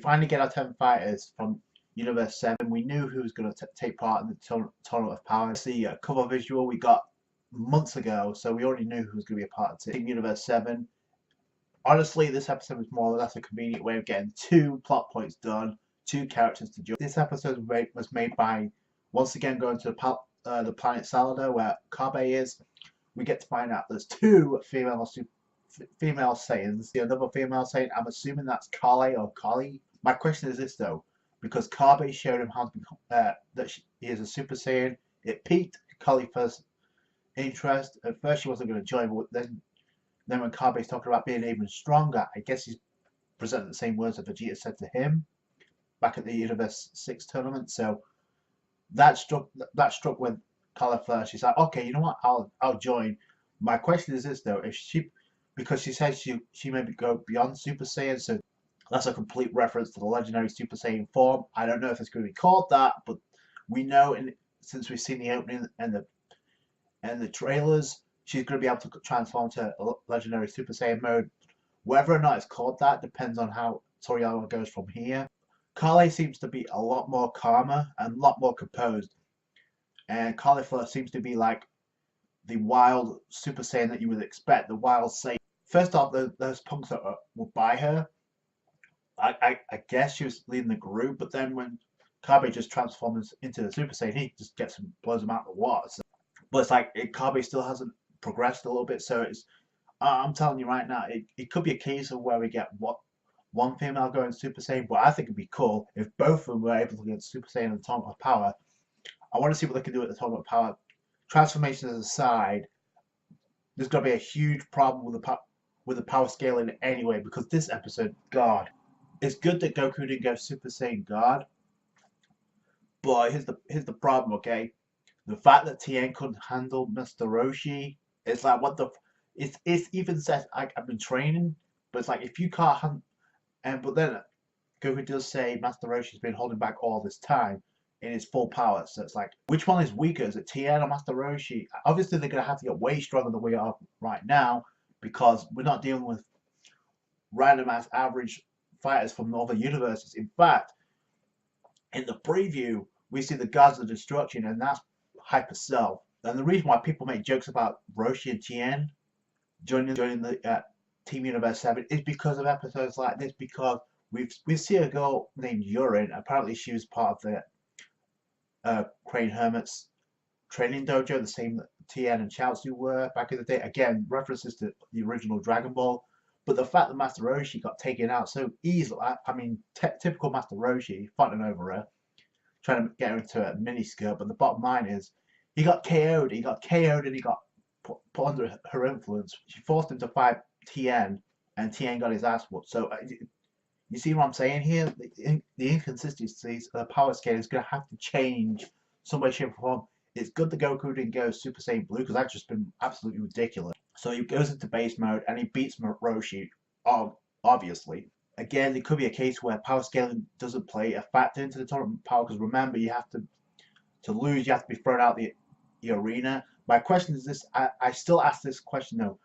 finally get our 10 fighters from Universe 7. We knew who was going to take part in the Tournament of Power. The cover visual we got months ago, so we already knew who was going to be a part of Team Universe 7. Honestly, this episode was more or less a convenient way of getting 2 plot points done, 2 characters to join. This episode was made by, once again, going to the planet Salado, where Kabe is. We get to find out there's 2 female Saiyans. Another female Saiyan, I'm assuming that's Kale or Kali. My question is this though, because Kabe showed him how to become, that he is a Super Saiyan, it piqued Caulifla's interest. At first she wasn't going to join, but then when Kabe's talking about being even stronger, I guess he's presenting the same words that Vegeta said to him back at the Universe 6 tournament. So that struck with Caulifla. She's like, okay, you know what, I'll join. My question is this though, because she said she maybe go beyond Super Saiyan, so that's a complete reference to the legendary Super Saiyan form. I don't know if it's going to be called that, but we know since we've seen the opening and the trailers, she's going to be able to transform to a legendary Super Saiyan mode. Whether or not it's called that depends on how Toriyama goes from here. Kale seems to be a lot more calmer and a lot more composed, and Caulifla seems to be like the wild Super Saiyan that you would expect, the wild Saiyan. First off, those punks that were by her, I guess she was leading the group, but then when Kabe just transforms into the Super Saiyan, he just gets and blows them out of the water. So, but it's like Kabe still hasn't progressed a little bit, so I'm telling you right now, it could be a case of where we get one female going Super Saiyan, but I think it'd be cool if both of them were able to get Super Saiyan and the Tournament of Power. I want to see what they can do at the Tournament of Power. Transformations aside, there's going to be a huge problem with the power scaling anyway, because this episode, God, it's good that Goku didn't go Super Saiyan God, but here's the problem, okay? The fact that Tien couldn't handle Mr. Roshi, it's like, what the... It's even says, I've been training, but it's like, if you can't... But then Goku does say Master Roshi's been holding back all this time in his full power, so it's like, which one is weaker? Is it Tien or Master Roshi? Obviously, they're going to have to get way stronger than we are right now, because we're not dealing with random ass average fighters from other universes. In fact, in the preview, we see the Gods of Destruction, and that's Hyper Self. And the reason why people make jokes about Roshi and Tien joining the Team Universe 7 is because of episodes like this, because we see a girl named Urine. Apparently she was part of the Crane Hermit's training dojo, the same that Tien and Chaozu were back in the day. Again, references to the original Dragon Ball. But the fact that Master Roshi got taken out so easily, I mean, typical Master Roshi, fighting over her, trying to get her into a miniskirt, but the bottom line is, he got KO'd. He got KO'd and he got put under her influence. She forced him to fight Tien, and Tien got his ass whooped. So, you see what I'm saying here? The inconsistencies of the power scale is going to have to change some way, shape, or form. It's good that Goku didn't go Super Saiyan Blue, because that's just been absolutely ridiculous. So he goes into base mode and he beats Roshi, obviously. Again, it could be a case where power scaling doesn't play a factor into the tournament power, because remember, you have to lose, you have to be thrown out the arena. My question is this, I still ask this question though.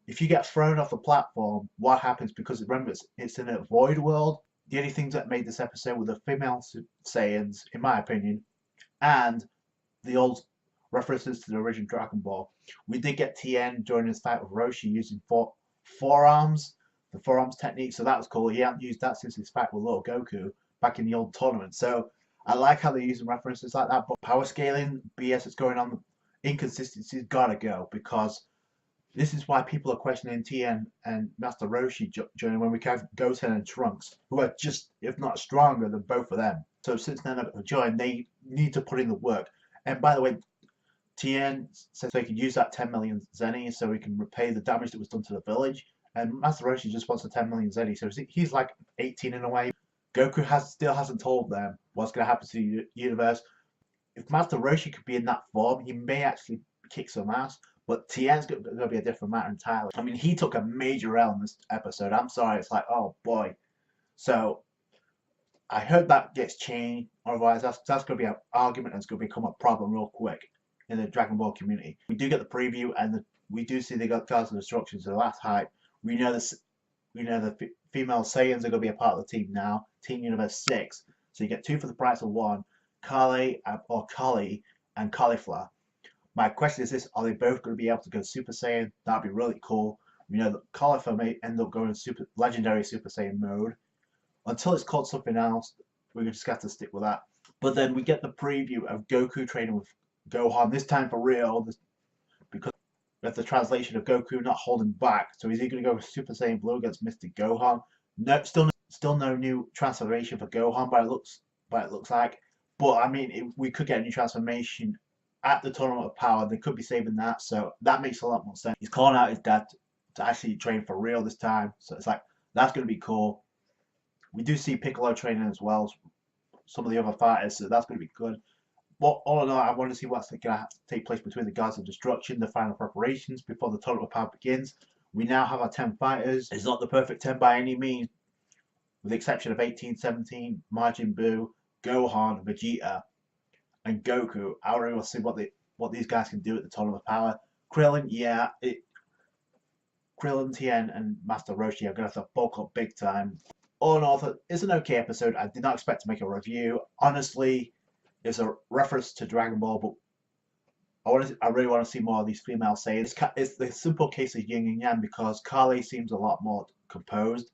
If you get thrown off the platform, what happens? Because remember, it's in a void world. The only things that made this episode were the female Saiyans, in my opinion, and the old references to the original Dragon Ball. We did get Tien during his fight with Roshi using forearms, the forearms technique, so that was cool. He hadn't used that since his fight with Lord Goku back in the old tournament. So I like how they're using references like that, but power scaling BS that's going on, inconsistencies gotta go, because this is why people are questioning Tien and Master Roshi joining, when we have Goten and Trunks, who are just, if not stronger than both of them. So since they're not going to join, they need to put in the work. And by the way, Tien says they could use that 10 million zenny so he can repay the damage that was done to the village. And Master Roshi just wants the 10 million zenny, so he's like 18 in a way. Goku still hasn't told them what's going to happen to the universe. If Master Roshi could be in that form, he may actually kick some ass. But Tien's going to be a different matter entirely. I mean, he took a major L in this episode. I'm sorry, it's like, oh boy. So I hope that gets changed. Otherwise, that's going to be an argument, and it's going to become a problem real quick in the Dragon Ball community. We do get the preview, and we do see they got Gods of Destruction, so that's hype. We know this. the female Saiyans are going to be a part of the team now. Team Universe 6. So you get 2 for the price of 1. Kale or Kali and Caulifla. My question is this: are they both going to be able to go Super Saiyan? That'd be really cool. We know that Caulifla may end up going legendary Super Saiyan mode. Until it's called something else, we're just going to have to stick with that. But then we get the preview of Goku training with Gohan, this time for real, because we have the translation of Goku not holding back. So is he going to go Super Saiyan Blue against Mr. Gohan? No, still no new transformation for Gohan, but it looks like. But I mean, we could get a new transformation at the Tournament of Power. They could be saving that, so that makes a lot more sense. He's calling out his dad to actually train for real this time, so it's like that's going to be cool. We do see Piccolo training as well, some of the other fighters, so that's going to be good. But all in all, I want to see what's going to take place between the Gods of Destruction, the final preparations before the Tournament of Power begins. We now have our 10 fighters. It's not the perfect 10 by any means, with the exception of 18, 17, Majin Buu, Gohan, Vegeta, and Goku. I really want to see what these guys can do at the Tournament of Power. Krillin, yeah, Krillin, Tien, and Master Roshi are going to have to bulk up big time. All in all, it's an okay episode. I did not expect to make a review. Honestly, it's a reference to Dragon Ball, but I really want to see more of these female Saiyans. It's the simple case of yin and yang, because Kale seems a lot more composed,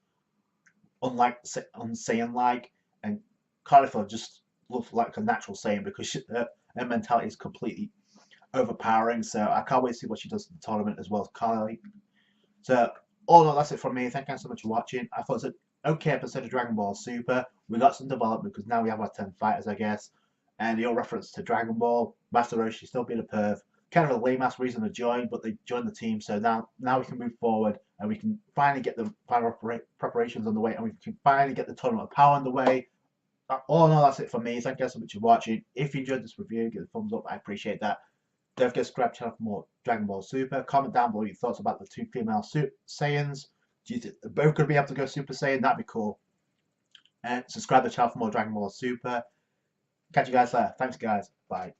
unlike Saiyan-like, and Caulifla just looks like a natural Saiyan because her mentality is completely overpowering. So I can't wait to see what she does in the tournament as well as Kale. So all in all, that's it from me. Thank you so much for watching. I thought it was an okay episode of Dragon Ball Super. We got some development because now we have our 10 fighters, I guess. And your reference to Dragon Ball, Master Roshi still being a perv. Kind of a lame-ass reason to join, but they joined the team. So now we can move forward and we can finally get the final preparations on the way, and we can finally get the Tournament of Power on the way. All in all, that's it for me. Thank you so much for watching. If you enjoyed this review, give it a thumbs up. I appreciate that. Don't forget to subscribe to the channel for more Dragon Ball Super. Comment down below your thoughts about the 2 female Saiyans. Do you think they're both going to be able to go Super Saiyan? That'd be cool. And subscribe to the channel for more Dragon Ball Super. Catch you guys later. Thanks, guys. Bye.